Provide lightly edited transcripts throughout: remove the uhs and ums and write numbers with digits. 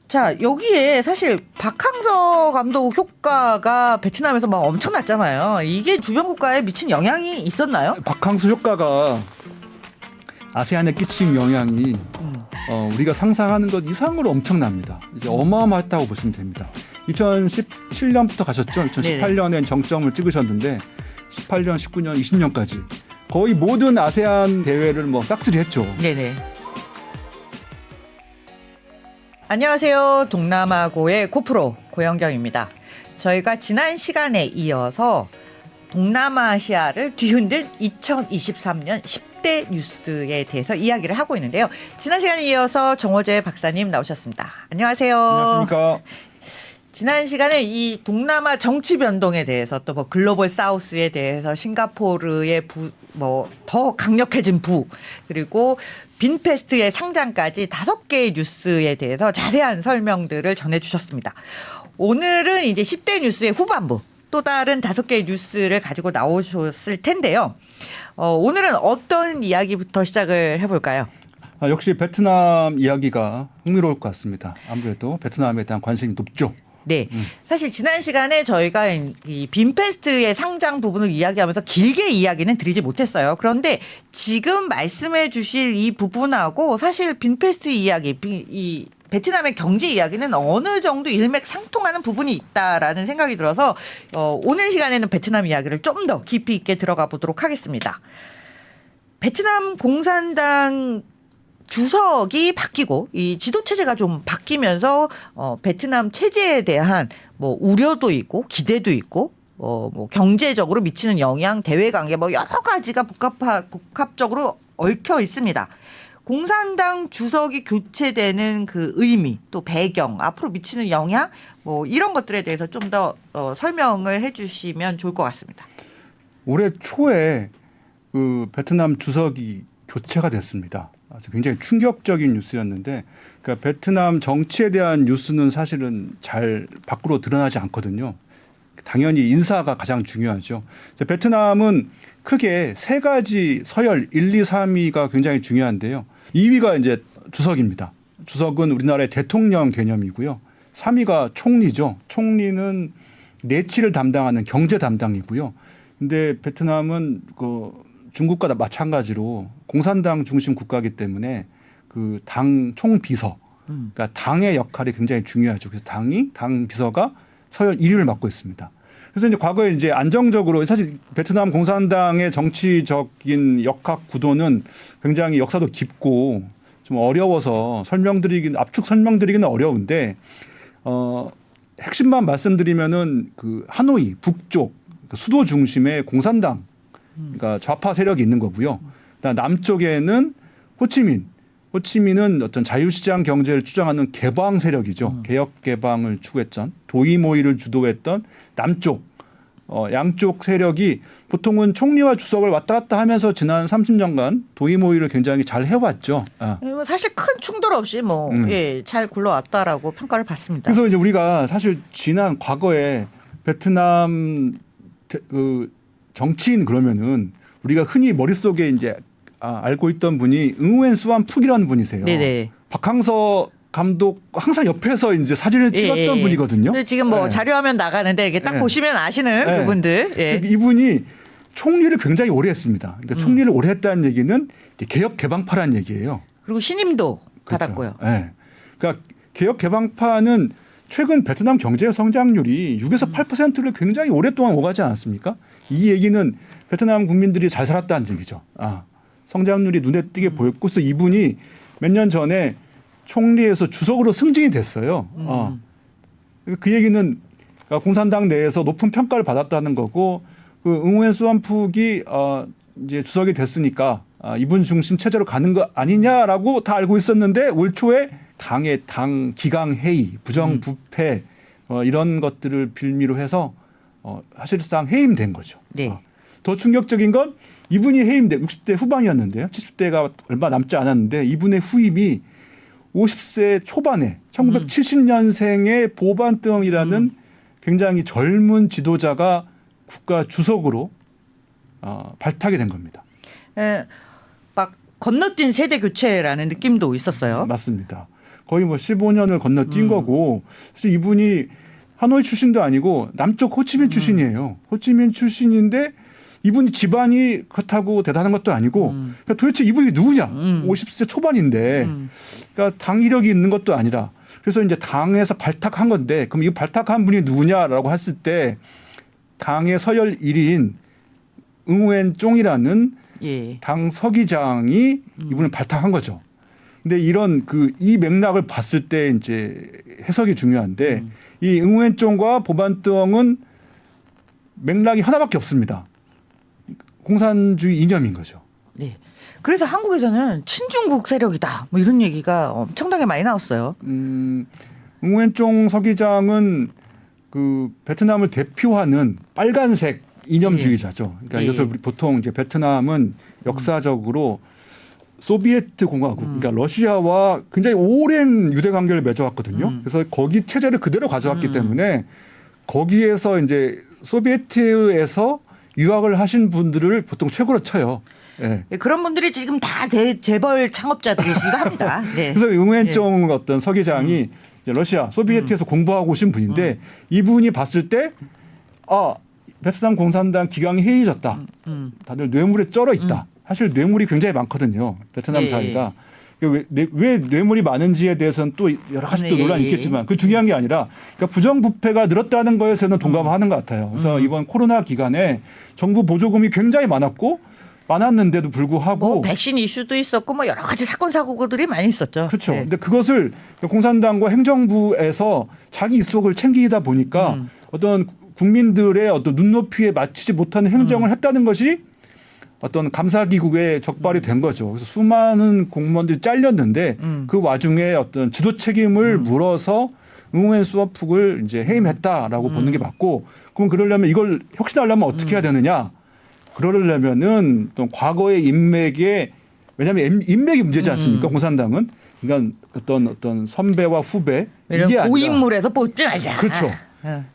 자, 여기에 사실 박항서 감독 효과가 베트남에서 막 엄청났잖아요. 이게 주변 국가에 미친 영향이 있었나요? 박항서 효과가 아세안에 끼친 영향이 우리가 상상하는 것 이상으로 엄청납니다. 이제 어마어마했다고 보시면 됩니다. 2017년부터 가셨죠. 2018년엔 정점을 찍으셨는데 18년, 19년, 20년까지 거의 모든 아세안 대회를 뭐 싹쓸이 했죠. 네네. 안녕하세요. 동남아고의 고프로 고영경입니다. 저희가 지난 시간에 이어서 동남아시아를 뒤흔든 2023년 10대 뉴스에 대해서 이야기를 하고 있는데요. 지난 시간에 이어서 정호재 박사님 나오셨습니다. 안녕하세요. 안녕하십니까. 지난 시간에 이 동남아 정치 변동에 대해서 또 뭐 글로벌 사우스에 대해서 싱가포르의 더 강력해진 그리고 빈페스트의 상장까지 5개의 뉴스에 대해서 자세한 설명들을 전해주셨습니다. 오늘은 이제 10대 뉴스의 후반부 또 다른 5개의 뉴스를 가지고 나오셨을 텐데요. 오늘은 어떤 이야기부터 시작을 해볼까요? 역시 베트남 이야기가 흥미로울 것 같습니다. 아무래도 베트남에 대한 관심이 높죠. 네. 사실 지난 시간에 저희가 이 빈페스트의 상장 부분을 이야기하면서 길게 이야기는 드리지 못했어요. 그런데 지금 말씀해 주실 이 부분하고 사실 빈페스트 이야기, 이 베트남의 경제 이야기는 어느 정도 일맥상통하는 부분이 있다라는 생각이 들어서 오늘 시간에는 베트남 이야기를 좀 더 깊이 있게 들어가 보도록 하겠습니다. 베트남 공산당 주석이 바뀌고 이 지도 체제가 좀 바뀌면서 베트남 체제에 대한 뭐 우려도 있고 기대도 있고 뭐 경제적으로 미치는 영향, 대외 관계 뭐 여러 가지가 복합적으로 얽혀 있습니다. 공산당 주석이 교체되는 그 의미 또 배경, 앞으로 미치는 영향 뭐 이런 것들에 대해서 좀 더 설명을 해주시면 좋을 것 같습니다. 올해 초에 그 베트남 주석이 교체가 됐습니다. 굉장히 충격적인 뉴스였는데, 그러니까 베트남 정치에 대한 뉴스는 사실은 잘 밖으로 드러나지 않거든요. 당연히 인사가 가장 중요하죠. 베트남은 크게 3가지 서열 1, 2, 3위가 굉장히 중요한데요. 2위가 이제 주석입니다. 주석은 우리나라의 대통령 개념이고요. 3위가 총리죠. 총리는 내치를 담당하는 경제 담당이고요. 근데 베트남은 중국과 마찬가지로 공산당 중심 국가이기 때문에 그 당 총비서, 그러니까 당의 역할이 굉장히 중요하죠. 그래서 당 비서가 서열 1위를 맡고 있습니다. 그래서 이제 과거에 이제 안정적으로 사실 베트남 공산당의 정치적인 역학 구도는 굉장히 역사도 깊고 좀 어려워서 압축 설명드리기는 어려운데 핵심만 말씀드리면은 그 하노이 북쪽 수도 중심의 공산당, 그러니까 좌파 세력이 있는 거고요. 그다음 남쪽에는 호치민은 어떤 자유시장 경제를 주장하는 개방 세력이죠. 개혁 개방을 추구했던 도이모이를 주도했던 남쪽 양쪽 세력이 보통은 총리와 주석을 왔다 갔다 하면서 지난 30년간 도이모이를 굉장히 잘 해왔죠. 사실 큰 충돌 없이 잘 굴러왔다라고 평가를 받습니다. 그래서 이제 우리가 사실 지난 과거에 베트남 그 정치인 그러면은 우리가 흔히 머릿속에 이제 알고 있던 분이 응우엔 수완 푹이라는 분이세요. 네네. 박항서 감독 항상 옆에서 이제 사진을 찍었던 분이거든요. 지금 자료화면 나가는데 이게 딱 보시면 아시는 그분들. 이분이 총리를 굉장히 오래 했습니다. 그러니까 총리를 오래 했다는 얘기는 개혁 개방파라는 얘기예요. 그리고 신임도 그렇죠. 받았고요. 네. 그러니까 개혁 개방파는 최근 베트남 경제 성장률이 6에서 8%를 굉장히 오랫동안 오가지 않았습니까? 이 얘기는 베트남 국민들이 잘 살았다는 얘기죠. 성장률이 눈에 띄게 보였고, 그래서 이분이 몇 년 전에 총리에서 주석으로 승진이 됐어요. 그 얘기는 공산당 내에서 높은 평가를 받았다는 거고, 그 응우엔 수완 푹이 이제 주석이 됐으니까 이분 중심 체제로 가는 거 아니냐라고 다 알고 있었는데 올 초에 당의 당 기강 회의, 부정부패 이런 것들을 빌미로 해서 사실상 해임된 거죠. 네. 더 충격적인 건 이분이 해임돼 60대 후반이었는데요. 70대가 얼마 남지 않았는데 이분의 후임이 50세 초반에 1970년생의 보반등이라는 굉장히 젊은 지도자가 국가 주석으로 발탁이 된 겁니다. 막 건너뛴 세대 교체라는 느낌도 있었어요. 맞습니다. 거의 뭐 15년을 건너뛴 거고 그래서 이분이 하노이 출신도 아니고 남쪽 호치민 출신이에요. 호치민 출신인데 이분이 집안이 그렇다고 대단한 것도 아니고 그러니까 도대체 이분이 누구냐? 50세 초반인데 그러니까 당 이력이 있는 것도 아니라 그래서 이제 당에서 발탁한 건데 그럼 이 발탁한 분이 누구냐라고 했을 때 당의 서열 1위인 응우엔 쫑이라는 예. 당 서기장이 이분을 발탁한 거죠. 근데 이런 이 맥락을 봤을 때 이제 해석이 중요한데 이 응우엔 쫑과 보반뜨엉은 맥락이 하나밖에 없습니다. 공산주의 이념인 거죠. 네. 그래서 한국에서는 친중국 세력이다. 뭐 이런 얘기가 엄청나게 많이 나왔어요. 응우엔 쫑 서기장은 그 베트남을 대표하는 빨간색 이념주의자죠. 그러니까 예. 이것을 우리 보통 이제 베트남은 역사적으로 소비에트 공화국, 그러니까 러시아와 굉장히 오랜 유대 관계를 맺어왔거든요. 그래서 거기 체제를 그대로 가져왔기 때문에 거기에서 이제 소비에트에서 유학을 하신 분들을 보통 최고로 쳐요. 예. 그런 분들이 지금 다 재벌 창업자들이기도 합니다. 네. 그래서 응우엔쫑 어떤 서기장이 이제 러시아, 소비에트에서 공부하고 오신 분인데 이분이 봤을 때 베트남 공산당 기강이 해이해졌다. 다들 뇌물에 쩔어 있다. 사실 뇌물이 굉장히 많거든요. 베트남 네. 사회가. 왜 뇌물이 많은지에 대해서는 또 여러 가지 또 네. 논란이 있겠지만 그 중요한 게 아니라 그러니까 부정부패가 늘었다는 거에서는 동감하는 것 같아요. 그래서 이번 코로나 기간에 정부 보조금이 굉장히 많았는데도 불구하고 뭐 백신 이슈도 있었고 뭐 여러 가지 사건 사고들이 많이 있었죠. 그렇죠. 네. 근데 그것을 공산당과 행정부에서 자기 이속을 챙기다 보니까 어떤 국민들의 어떤 눈높이에 맞추지 못하는 행정을 했다는 것이 어떤 감사기국에 적발이 된 거죠. 그래서 수많은 공무원들이 잘렸는데 그 와중에 어떤 지도 책임을 물어서 응우엔 수어푹을 이제 해임했다라고 보는 게 맞고 그럼 그러려면 이걸 혁신하려면 어떻게 해야 되느냐? 그러려면은 또 과거의 인맥에 왜냐하면 인맥이 문제지 않습니까? 공산당은 그러니까 어떤 선배와 후배 이게 아니라 고인물에서 뽑지 말자. 그렇죠.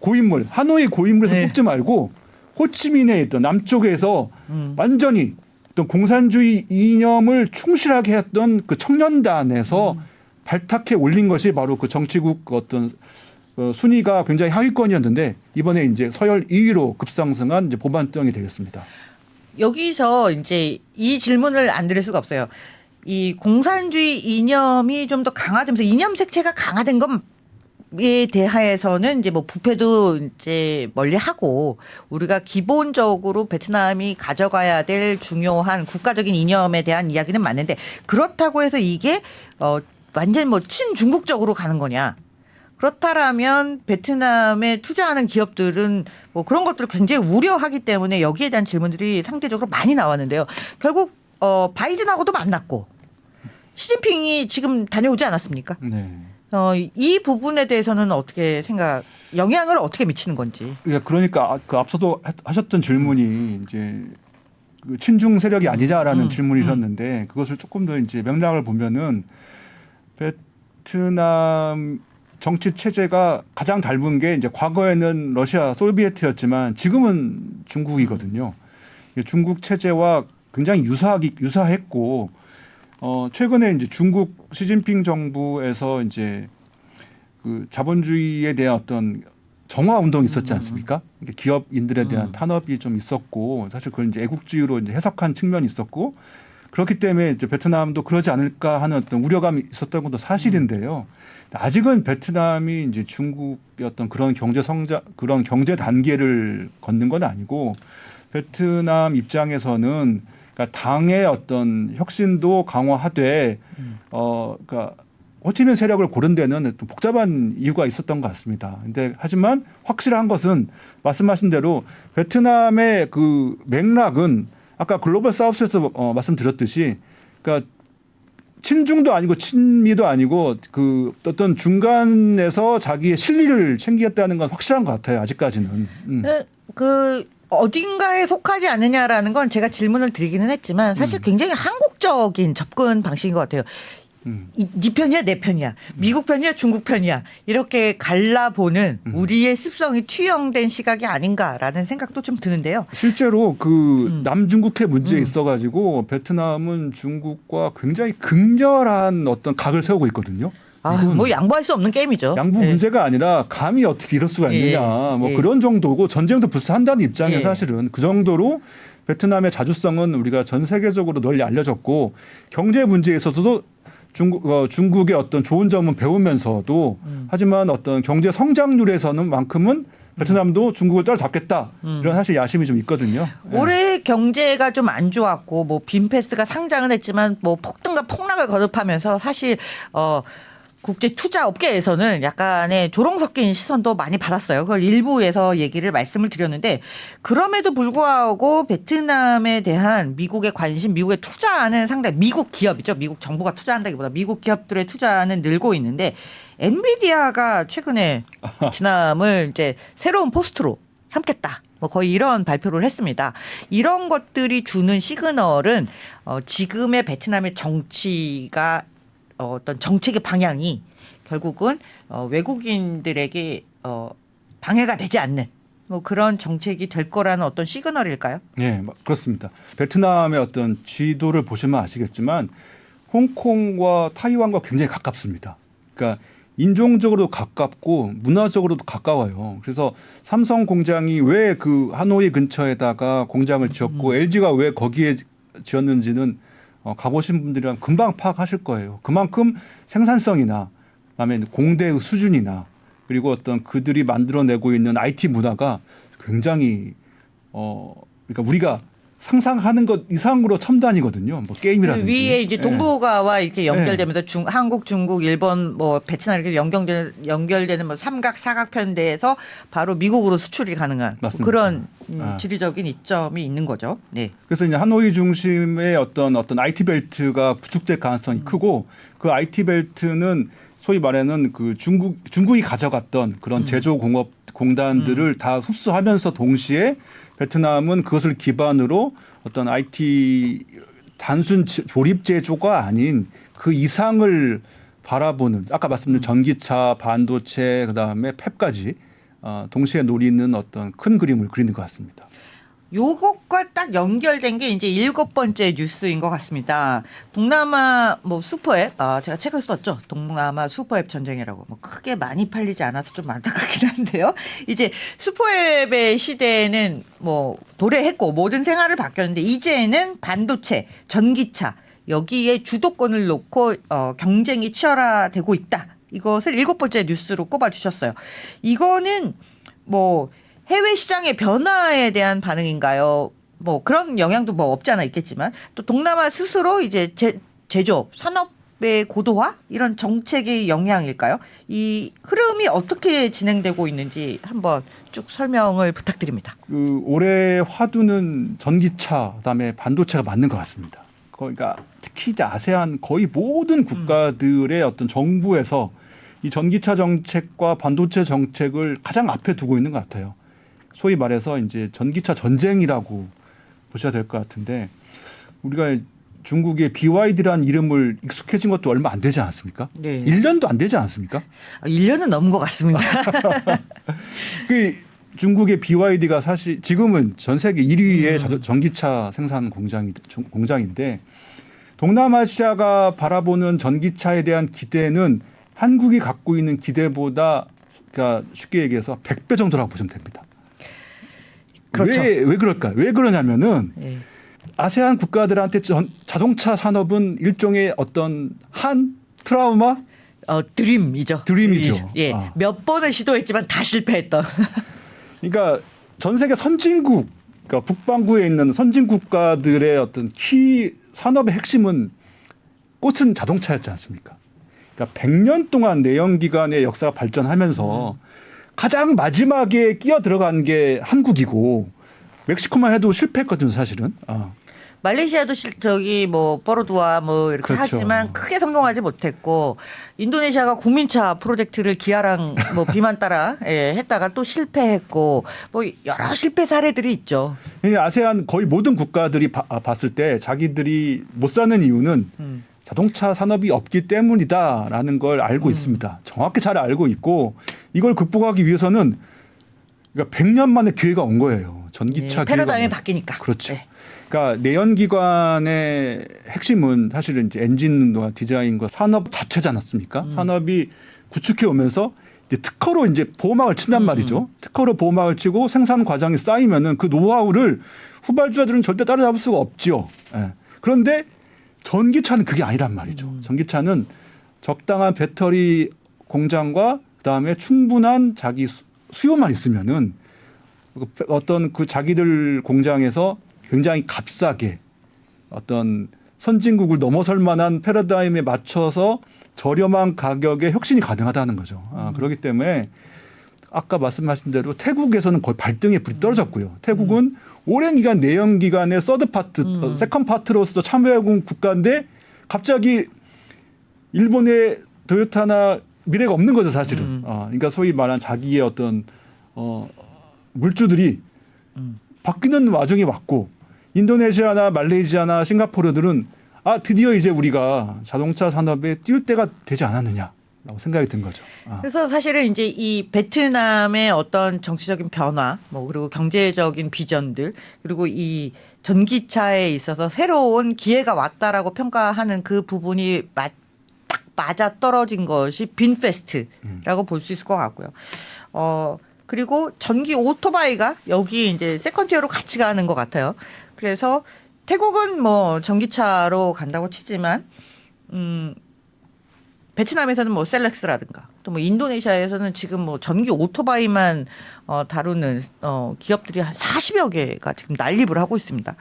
고인물 하노이 고인물에서 네. 뽑지 말고 호치민에 있던 남쪽에서 완전히 어떤 공산주의 이념을 충실하게 했던 그 청년단에서 발탁해 올린 것이 바로 그 정치국 어떤 순위가 굉장히 하위권이었는데 이번에 이제 서열 2위로 급상승한 이제 보반뜨엉이 되겠습니다. 여기서 이제 이 질문을 안 드릴 수가 없어요. 이 공산주의 이념이 좀 더 강화되면서 이념 색채가 강화된 것에 대하여서는 이제 뭐 부패도 이제 멀리하고 우리가 기본적으로 베트남이 가져가야 될 중요한 국가적인 이념에 대한 이야기는 맞는데 그렇다고 해서 이게 완전 뭐 친중국적으로 가는 거냐? 그렇다라면 베트남에 투자하는 기업들은 뭐 그런 것들을 굉장히 우려하기 때문에 여기에 대한 질문들이 상대적으로 많이 나왔는데요. 결국 바이든하고도 만났고 시진핑이 지금 다녀오지 않았습니까? 네. 이 부분에 대해서는 어떻게 영향을 어떻게 미치는 건지. 그러니까 그 앞서도 하셨던 질문이 이제 그 친중 세력이 아니냐라는 질문이셨는데 그것을 조금 더 이제 맥락을 보면은 베트남 정치 체제가 가장 닮은 게 이제 과거에는 러시아 소비에트였지만 지금은 중국이거든요. 중국 체제와 굉장히 유사했고 최근에 이제 중국 시진핑 정부에서 이제 그 자본주의에 대한 어떤 정화 운동이 있었지 않습니까? 그러니까 기업인들에 대한 탄압이 좀 있었고 사실 그걸 이제 애국주의로 이제 해석한 측면이 있었고 그렇기 때문에 이제 베트남도 그러지 않을까 하는 어떤 우려감이 있었던 것도 사실인데요. 아직은 베트남이 이제 중국의 어떤 그런 그런 경제 단계를 걷는 건 아니고 베트남 입장에서는 그러니까 당의 어떤 혁신도 강화하되 그러니까 호치민 세력을 고른 데는 또 복잡한 이유가 있었던 것 같습니다. 근데 하지만 확실한 것은 말씀하신 대로 베트남의 그 맥락은 아까 글로벌 사우스에서 말씀드렸듯이 그러니까 친중도 아니고 친미도 아니고 그 어떤 중간에서 자기의 실리를 챙기겠다는 건 확실한 것 같아요. 아직까지는. 그 어딘가에 속하지 않느냐라는 건 제가 질문을 드리기는 했지만 사실 굉장히 한국적인 접근 방식인 것 같아요. 네 편이야 내 편이야 미국 편이야 중국 편이야 이렇게 갈라보는 우리의 습성이 투영된 시각이 아닌가라는 생각도 좀 드는데요. 실제로 그 남중국해 문제에 있어가지고 베트남은 중국과 굉장히 극렬한 어떤 각을 세우고 있거든요. 뭐 양보할 수 없는 게임이죠. 양보 네. 문제가 아니라 감히 어떻게 이럴 수가 있느냐. 뭐 예. 그런 정도고 전쟁도 불사한다는 입장에 예. 사실은 그 정도로 베트남의 자주성은 우리가 전 세계적으로 널리 알려졌고 경제 문제에 있어서도 중국의 어떤 좋은 점은 배우면서도 하지만 어떤 경제 성장률에서는 만큼은 베트남도 중국을 따라잡겠다 이런 사실 야심이 좀 있거든요. 예. 올해 경제가 좀 안 좋았고 뭐 빈패스가 상장은 했지만 뭐 폭등과 폭락을 거듭하면서 사실 국제 투자 업계에서는 약간의 조롱 섞인 시선도 많이 받았어요. 그걸 일부에서 얘기를 말씀을 드렸는데 그럼에도 불구하고 베트남에 대한 미국의 관심, 미국의 투자는 상당히 미국 기업이죠. 미국 정부가 투자한다기보다 미국 기업들의 투자는 늘고 있는데 엔비디아가 최근에 베트남을 이제 새로운 포스트로 삼겠다. 뭐 거의 이런 발표를 했습니다. 이런 것들이 주는 시그널은 지금의 베트남의 정치가 어떤 정책의 방향이 결국은 외국인들에게 방해가 되지 않는 뭐 그런 정책이 될 거라는 어떤 시그널일까요? 네, 그렇습니다. 베트남의 어떤 지도를 보시면 아시겠지만 홍콩과 타이완과 굉장히 가깝습니다. 그러니까 인종적으로도 가깝고 문화적으로도 가까워요. 그래서 삼성 공장이 왜 그 하노이 근처에다가 공장을 지었고 LG가 왜 거기에 지었는지는 가보신 분들이랑 금방 파악하실 거예요. 그만큼 생산성이나 그다음에 공대의 수준이나 그리고 어떤 그들이 만들어내고 있는 IT 문화가 굉장히 그러니까 우리가 상상하는 것 이상으로 첨단이거든요. 뭐 게임이라든지 위에 이제 동북아와 이렇게 연결되면서 네. 한국, 중국, 일본, 뭐 베트남 이렇게 연결되는 뭐 삼각, 사각편대에서 바로 미국으로 수출이 가능한 맞습니다. 그런 지리적인 이점이 있는 거죠. 네. 그래서 이제 하노이 중심의 어떤 IT 벨트가 구축될 가능성이 크고 그 IT 벨트는 소위 말하는 그 중국이 가져갔던 그런 제조 공업 공단들을 다 흡수하면서 동시에 베트남은 그것을 기반으로 어떤 IT 단순 조립 제조가 아닌 그 이상을 바라보는 아까 말씀드린 전기차, 반도체 그다음에 팹까지 동시에 노리는 어떤 큰 그림을 그리는 것 같습니다. 요것과 딱 연결된 게 이제 7번째 뉴스인 것 같습니다. 동남아 뭐 슈퍼앱, 제가 책을 썼죠. 동남아 슈퍼앱 전쟁이라고. 뭐 크게 많이 팔리지 않아서 좀 안타깝긴 한데요. 이제 슈퍼앱의 시대는 뭐 도래했고 모든 생활을 바뀌었는데 이제는 반도체, 전기차 여기에 주도권을 놓고 경쟁이 치열화되고 있다. 이것을 7번째 뉴스로 꼽아주셨어요. 이거는 뭐 해외 시장의 변화에 대한 반응인가요? 뭐 그런 영향도 뭐 없지 않아 있겠지만 또 동남아 스스로 이제 제조업, 산업의 고도화 이런 정책의 영향일까요? 이 흐름이 어떻게 진행되고 있는지 한번 쭉 설명을 부탁드립니다. 그 올해 화두는 전기차 그다음에 반도체가 맞는 것 같습니다. 그러니까 특히 이제 아세안 거의 모든 국가들의 어떤 정부에서 이 전기차 정책과 반도체 정책을 가장 앞에 두고 있는 것 같아요. 소위 말해서 이제 전기차 전쟁이라고 보셔야 될 것 같은데 우리가 중국의 BYD라는 이름을 익숙해진 것도 얼마 안 되지 않았습니까? 네. 1년도 안 되지 않습니까? 1년은 넘은 것 같습니다. 그 중국의 BYD가 사실 지금은 전 세계 1위의 전기차 생산 공장인데 동남아시아가 바라보는 전기차에 대한 기대는 한국이 갖고 있는 기대보다 그러니까 쉽게 얘기해서 100배 정도라고 보시면 됩니다. 그렇죠. 왜 그럴까요? 왜 그러냐면은 네. 아세안 국가들한테 자동차 산업은 일종의 어떤 한 트라우마? 드림이죠. 드림이죠. 예. 몇 번을 시도했지만 다 실패했던. 그러니까 전 세계 선진국, 그러니까 북반구에 있는 선진 국가들의 어떤 키 산업의 핵심은 꽃은 자동차였지 않습니까? 그러니까 100년 동안 내연기관의 역사가 발전하면서 가장 마지막에 끼어 들어간 게 한국이고 멕시코만 해도 실패했거든요, 사실은. 말레이시아도 저기 뭐 뽀로두아 뭐 이렇게 그렇죠. 하지만 크게 성공하지 못했고 인도네시아가 국민차 프로젝트를 기아랑 뭐 비만 따라 했다가 또 실패했고 뭐 여러 실패 사례들이 있죠. 아세안 거의 모든 국가들이 봤을 때 자기들이 못 사는 이유는 자동차 산업이 없기 때문이다라는 걸 알고 있습니다. 정확히 잘 알고 있고 이걸 극복하기 위해서는 그러니까 100년 만에 기회가 온 거예요. 전기차 기회가 패러다임이 온 거예요. 바뀌니까. 그렇죠. 네. 그러니까 내연기관의 핵심은 사실은 이제 엔진과 디자인과 산업 자체지 않았습니까? 산업이 구축해 오면서 이제 특허로 이제 보호막을 친단 말이죠. 특허로 보호막을 치고 생산 과정이 쌓이면은 그 노하우를 후발주자들은 절대 따라잡을 수가 없죠. 예. 그런데 전기차는 그게 아니란 말이죠. 전기차는 적당한 배터리 공장과 그다음에 충분한 자기 수요만 있으면은 어떤 그 자기들 공장에서 굉장히 값싸게 어떤 선진국을 넘어설 만한 패러다임에 맞춰서 저렴한 가격에 혁신이 가능하다는 거죠. 그렇기 때문에 아까 말씀하신 대로 태국에서는 거의 발등에 불이 떨어졌고요. 태국은 오랜 기간 내연 기관의 서드 파트, 세컨 파트로서 참여해온 국가인데 갑자기 일본의 도요타나 미래가 없는 거죠, 사실은. 그러니까 소위 말하는 자기의 어떤 물주들이 바뀌는 와중에 왔고 인도네시아나 말레이시아나 싱가포르들은 드디어 이제 우리가 자동차 산업에 뛸 때가 되지 않았느냐라고 생각이 든 거죠. 그래서 사실은 이제 이 베트남의 어떤 정치적인 변화, 뭐 그리고 경제적인 비전들, 그리고 이 전기차에 있어서 새로운 기회가 왔다라고 평가하는 그 부분이 딱 맞아 떨어진 것이 빈페스트라고 볼 수 있을 것 같고요. 그리고 전기 오토바이가 여기 이제 세컨티어로 같이 가는 것 같아요. 그래서 태국은 뭐 전기차로 간다고 치지만, 베트남에서는 뭐 셀렉스라든가 또 뭐 인도네시아에서는 지금 뭐 전기 오토바이만 다루는 기업들이 한 40여 개가 지금 난립을 하고 있습니다.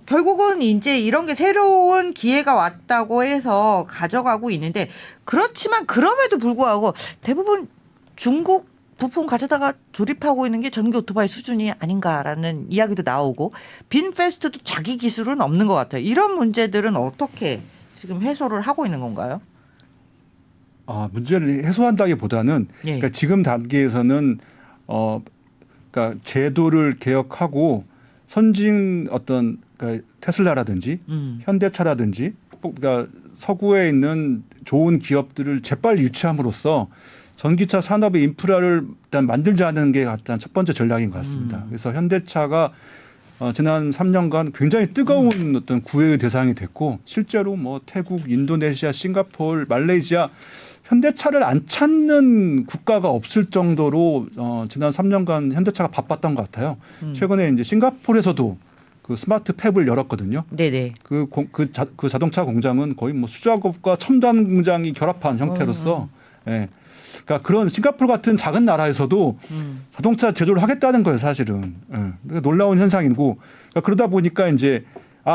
결국은 이제 이런 게 새로운 기회가 왔다고 해서 가져가고 있는데, 그렇지만 그럼에도 불구하고 대부분 중국 부품 가져다가 조립하고 있는 게 전기 오토바이 수준이 아닌가라는 이야기도 나오고, 빈페스트도 자기 기술은 없는 것 같아요. 이런 문제들은 어떻게 지금 해소를 하고 있는 건가요? 문제를 해소한다기보다는 예. 그러니까 지금 단계에서는 그러니까 제도를 개혁하고 선진 어떤 그러니까 테슬라라든지 현대차라든지 그러니까 서구에 있는 좋은 기업들을 재빨리 유치함으로써 전기차 산업의 인프라를 일단 만들자는 게 일단 첫 번째 전략인 것 같습니다. 그래서 현대차가 지난 3년간 굉장히 뜨거운 어떤 구애의 대상이 됐고, 실제로 뭐 태국, 인도네시아, 싱가포르, 말레이시아 현대차를 안 찾는 국가가 없을 정도로 지난 3년간 현대차가 바빴던 것 같아요. 최근에 이제 싱가포르에서도 그 스마트 팹을 열었거든요. 네네. 그 자동차 공장은 거의 뭐 수작업과 첨단 공장이 결합한 형태로서, 예. 그러니까 그런 싱가포르 같은 작은 나라에서도 자동차 제조를 하겠다는 거예요, 사실은. 예. 그러니까 놀라운 현상이고, 그러니까 그러다 보니까 이제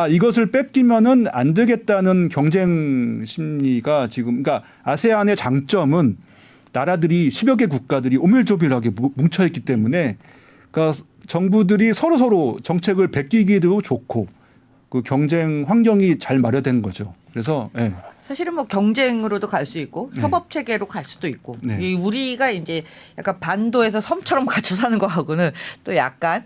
이것을 뺏기면은 안 되겠다는 경쟁 심리가 지금, 그러니까 아세안의 장점은 나라들이 10여 개 국가들이 오밀조밀하게 뭉쳐있기 때문에, 그러니까 정부들이 서로 정책을 베끼기도 좋고 그 경쟁 환경이 잘 마련된 거죠. 그래서 예. 사실은 뭐 경쟁으로도 갈 수 있고 협업 체계로 갈 수도 있고, 네. 우리가 이제 약간 반도에서 섬처럼 같이 사는 거하고는 또 약간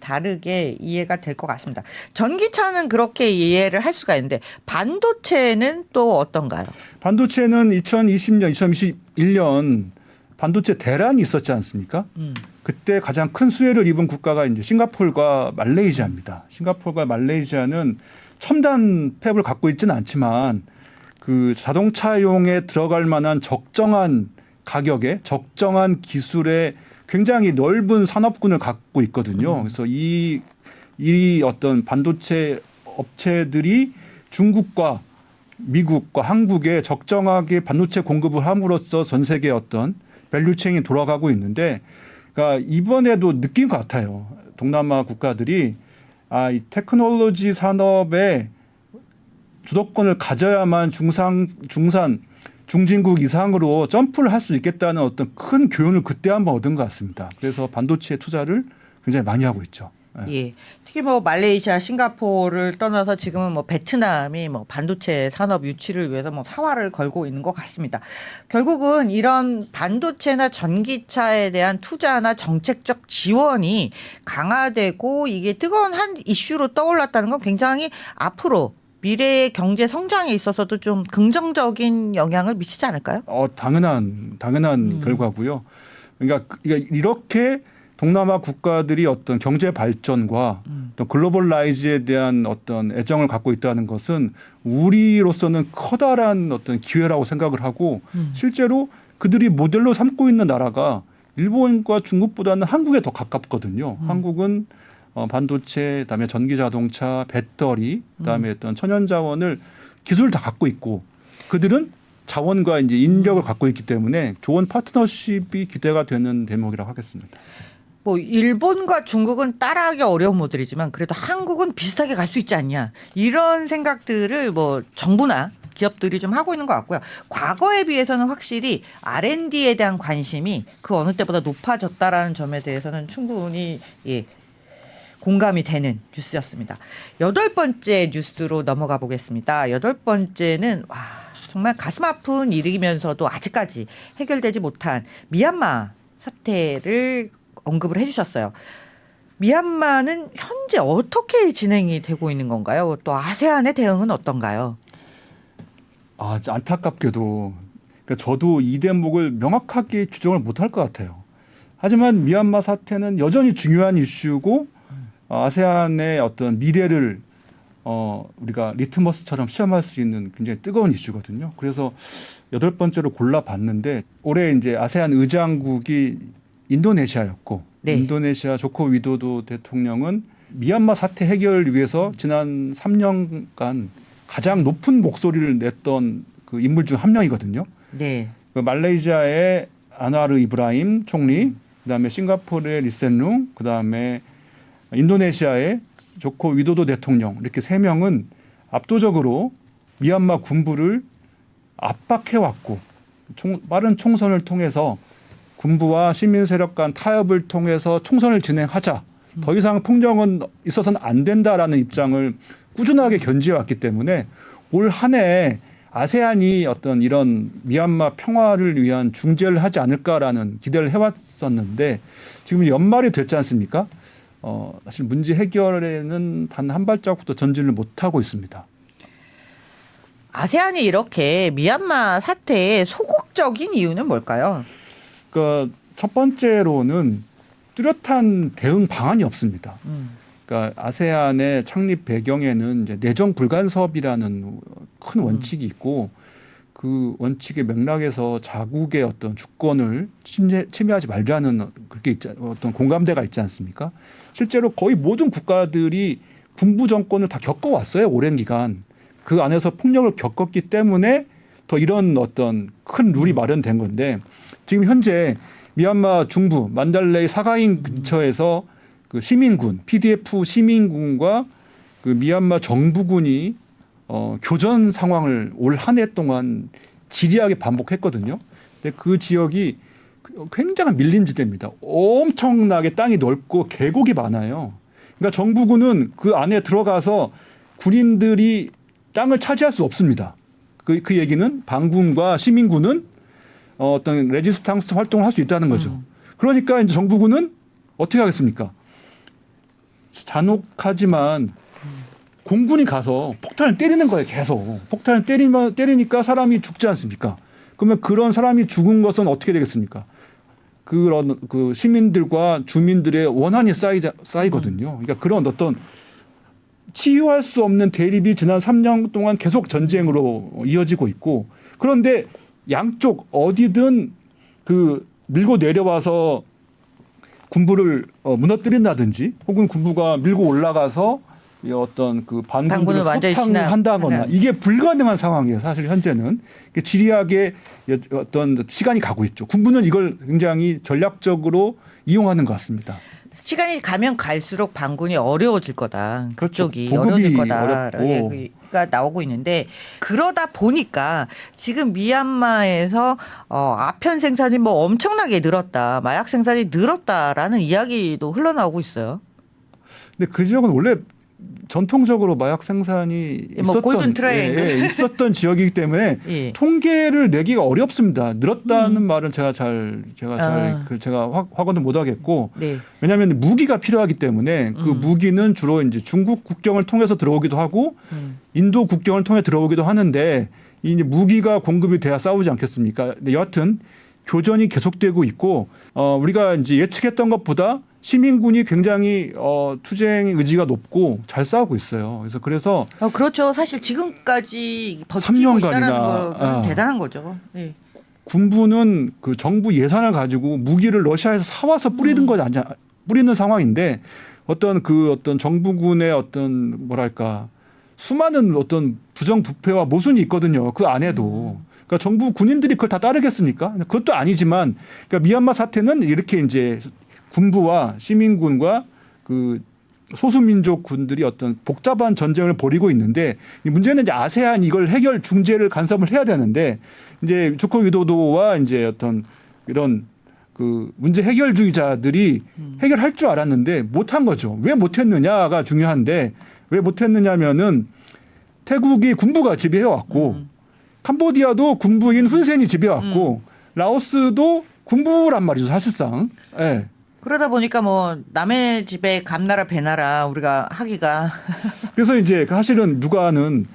다르게 이해가 될 것 같습니다. 전기차는 그렇게 이해를 할 수가 있는데 반도체는 또 어떤가요? 반도체는 2020년, 2021년 반도체 대란이 있었지 않습니까? 그때 가장 큰 수혜를 입은 국가가 이제 싱가포르와 말레이시아입니다. 싱가포르와 말레이시아는 첨단 팹을 갖고 있지는 않지만 그 자동차용에 들어갈 만한 적정한 가격에 적정한 기술에 굉장히 넓은 산업군을 갖고 있거든요. 그래서 이 어떤 반도체 업체들이 중국과 미국과 한국에 적정하게 반도체 공급을 함으로써 전 세계 어떤 밸류체인이 돌아가고 있는데, 그러니까 이번에도 느낀 것 같아요. 동남아 국가들이 이 테크놀로지 산업에 주도권을 가져야만 중산, 중진국 이상으로 점프를 할 수 있겠다는 어떤 큰 교훈을 그때 한번 얻은 것 같습니다. 그래서 반도체 투자를 굉장히 많이 하고 있죠. 예. 특히 뭐 말레이시아, 싱가포르를 떠나서 지금은 뭐 베트남이 뭐 반도체 산업 유치를 위해서 뭐 사활을 걸고 있는 것 같습니다. 결국은 이런 반도체나 전기차에 대한 투자나 정책적 지원이 강화되고 이게 뜨거운 한 이슈로 떠올랐다는 건 굉장히 앞으로 미래의 경제 성장에 있어서도 좀 긍정적인 영향을 미치지 않을까요? 당연한 결과고요. 그러니까 이렇게 동남아 국가들이 어떤 경제 발전과 어떤 글로벌라이즈에 대한 어떤 애정을 갖고 있다는 것은 우리로서는 커다란 어떤 기회라고 생각을 하고 실제로 그들이 모델로 삼고 있는 나라가 일본과 중국보다는 한국에 더 가깝거든요. 한국은 반도체, 그다음에 전기 자동차, 배터리, 그다음에 어떤 천연 자원을 기술을 다 갖고 있고 그들은 자원과 이제 인력을 갖고 있기 때문에 좋은 파트너십이 기대가 되는 대목이라고 하겠습니다. 뭐 일본과 중국은 따라하기 어려운 모델이지만 그래도 한국은 비슷하게 갈 수 있지 않냐 이런 생각들을 뭐 정부나 기업들이 좀 하고 있는 것 같고요. 과거에 비해서는 확실히 R&D에 대한 관심이 그 어느 때보다 높아졌다라는 점에 대해서는 충분히 공감이 되는 뉴스였습니다. 8번째 뉴스로 넘어가 보겠습니다. 8번째는 정말 가슴 아픈 일이면서도 아직까지 해결되지 못한 미얀마 사태를 언급을 해주셨어요. 미얀마는 현재 어떻게 진행이 되고 있는 건가요? 또 아세안의 대응은 어떤가요? 안타깝게도 그러니까 저도 이 대목을 명확하게 규정을 못할 것 같아요. 하지만 미얀마 사태는 여전히 중요한 이슈고 아세안의 어떤 미래를 우리가 리트머스처럼 시험할 수 있는 굉장히 뜨거운 이슈거든요. 그래서 8번째로 골라봤는데 올해 이제 아세안 의장국이 인도네시아였고 네. 인도네시아 조코 위도도 대통령은 미얀마 사태 해결을 위해서 지난 3년간 가장 높은 목소리를 냈던 그 인물 중 한 명이거든요. 네. 그 말레이시아의 안와르 이브라임 총리, 그다음에 싱가포르의 리센룽, 그다음에 인도네시아의 조코 위도도 대통령 이렇게 3명은 압도적으로 미얀마 군부를 압박해왔고 빠른 총선을 통해서 군부와 시민 세력 간 타협을 통해서 총선을 진행하자. 더 이상 폭력은 있어서는 안 된다라는 입장을 꾸준하게 견지해왔기 때문에 올 한 해 아세안이 어떤 이런 미얀마 평화를 위한 중재를 하지 않을까라는 기대를 해왔었는데 지금 연말이 됐지 않습니까? 사실 문제 해결에는 단 한 발자국도 전진을 못하고 있습니다. 아세안이 이렇게 미얀마 사태에 소극적인 이유는 뭘까요? 그러니까 첫 번째로는 뚜렷한 대응 방안이 없습니다. 그러니까 아세안의 창립 배경에는 이제 내정 불간섭이라는 큰 원칙이 있고 그 원칙의 맥락에서 자국의 어떤 주권을 침해하지 말자는 그렇게 어떤 공감대가 있지 않습니까? 실제로 거의 모든 국가들이 군부 정권을 다 겪어왔어요. 오랜 기간. 그 안에서 폭력을 겪었기 때문에 더 이런 어떤 큰 룰이 마련된 건데 지금 현재 미얀마 중부 만달레이 사가인 근처에서 그 시민군 PDF 시민군과 그 미얀마 정부군이 교전 상황을 올 한 해 동안 지리하게 반복했거든요. 근데 그 지역이 굉장히 밀린 지대입니다. 엄청나게 땅이 넓고 계곡이 많아요. 그러니까 정부군은 그 안에 들어가서 군인들이 땅을 차지할 수 없습니다. 그 얘기는 반군과 시민군은 어떤 레지스탕스 활동을 할 수 있다는 거죠. 그러니까 이제 정부군은 어떻게 하겠습니까? 잔혹하지만 공군이 가서 폭탄을 때리는 거예요. 계속. 폭탄을 때리니까 사람이 죽지 않습니까? 그러면 그런 사람이 죽은 것은 어떻게 되겠습니까? 그런 그 시민들과 주민들의 원한이 쌓이거든요. 그러니까 그런 어떤 치유할 수 없는 대립이 지난 3년 동안 계속 전쟁으로 이어지고 있고 그런데 양쪽 어디든 그 밀고 내려와서 군부를 무너뜨린다든지 혹은 군부가 밀고 올라가서 어떤 그 반군들을 소탕한다거나 이게 불가능한 상황이에요. 사실 현재는 지리하게 어떤 시간이 가고 있죠. 군부는 이걸 굉장히 전략적으로 이용하는 것 같습니다. 시간이 가면 갈수록 반군이 어려워질 거다. 그쪽이 그렇죠. 어려워질 거다. 어렵고. 가 나오고 있는데 그러다 보니까 지금 미얀마에서 아편 생산이 뭐 엄청나게 늘었다. 마약 생산이 늘었다라는 이야기도 흘러나오고 있어요. 근데 그 지역은 원래 전통적으로 마약 생산이 있었던 지역이기 때문에 예. 통계를 내기가 어렵습니다. 늘었다는 말은 제가 확언을 못 하겠고 네. 왜냐하면 무기가 필요하기 때문에 그 무기는 주로 이제 중국 국경을 통해서 들어오기도 하고 인도 국경을 통해 들어오기도 하는데 이제 무기가 공급이 돼야 싸우지 않겠습니까? 근데 여하튼 교전이 계속되고 있고 우리가 이제 예측했던 것보다 시민군이 굉장히 투쟁 의지가 높고 잘 싸우고 있어요. 그래서 그렇죠. 사실 지금까지 버티고 3년간이나 있다는 건 대단한 거죠. 네. 군부는 그 정부 예산을 가지고 무기를 러시아에서 사와서 뿌리는 상황인데 어떤 정부군의 어떤 뭐랄까 수많은 어떤 부정부패와 모순이 있거든요. 그 안에도. 그러니까 정부 군인들이 그걸 다 따르겠습니까? 그것도 아니지만 그러니까 미얀마 사태는 이렇게 이제 군부와 시민군과 그 소수민족 군들이 어떤 복잡한 전쟁을 벌이고 있는데 문제는 이제 아세안 이걸 해결 중재를 간섭을 해야 되는데 이제 조코 위도도와 이제 어떤 이런 그 문제 해결주의자들이 해결할 줄 알았는데 못한 거죠. 왜 못했느냐가 중요한데 왜 못했느냐면은 태국이 군부가 지배해 왔고 캄보디아도 군부인 훈센이 지배해 왔고 라오스도 군부란 말이죠 사실상. 예. 그러다 보니까 뭐 남의 집에 감나라 배나라 우리가 하기가 그래서 이제 사실은 누가는